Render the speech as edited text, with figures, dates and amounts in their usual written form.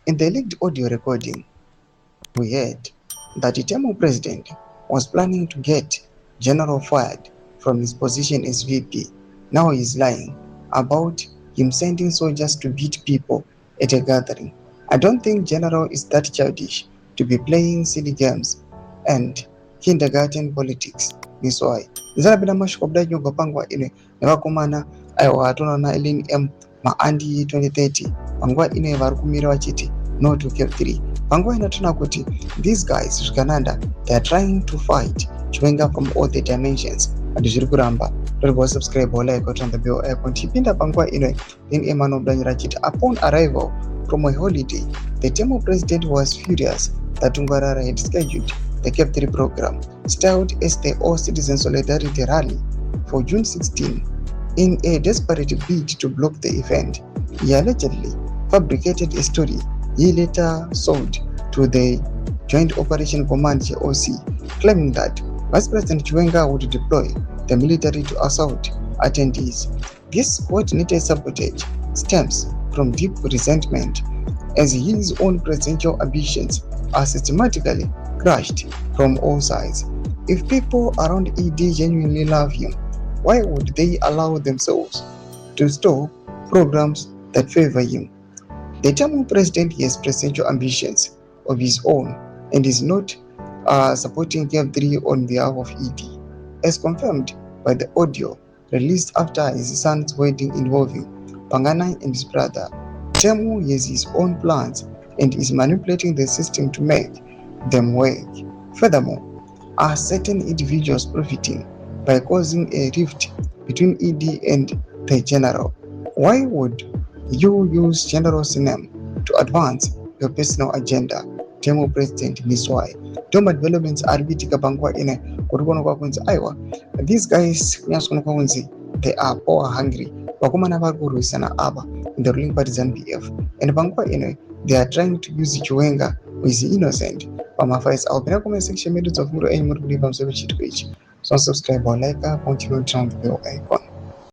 In the leaked audio recording, we heard that the Tamil president was planning to get General fired from his position as VP. Now he is lying about him sending soldiers to beat people at a gathering. I don't think General is that childish to be playing silly games and kindergarten politics. This why. Nzalabina mashikobda nyongo pangwa ine nevakomana aiwa atonona Elin M maandi 2030 pangwa ine varikumira vachiti no to Cap 3 pangwa inatona kuti these guys Zvigananda they are trying to fight Chiwenga from all the dimensions and zviri kuramba don't subscribe or like or turn the bell icon tipinda pangwa ine then emano bdanyira chiti upon arrival from a holiday the Tamil president was furious that Tungwarara had scheduled the Cap 3 program styled as the All Citizen Solidarity Rally for June 16. In a desperate bid to block the event, he allegedly fabricated a story he later sold to the Joint Operation Command JOC, claiming that Vice President Chiwenga would deploy the military to assault attendees. This coordinated sabotage stems from deep resentment as his own presidential ambitions are systematically crushed from all sides. If people around ED genuinely love him, why would they allow themselves to stop programs that favor him? The Tamil president has presidential ambitions of his own and is not supporting Cap 3 on behalf of ED, as confirmed by the audio released after his son's wedding involving Pangana and his brother. Tamil has his own plans and is manipulating the system to make them work. Furthermore, are certain individuals profiting by causing a rift between ED and the general? Why would you use General's name to advance your personal agenda? Tamil president Miswai. Doma developments are bitika pangwa ine kurukono kwa kunzi aiwa. These guys kunyasono kwa kunzi they are power hungry. Wakumana vakurwisana aba in the ruling party ZANU-PF. And pangwa ine they are trying to use Chiwenga who is innocent. Pamafais I'll be in the comment section of Muro and Muro so subscribe or like, continue to turn the bell icon.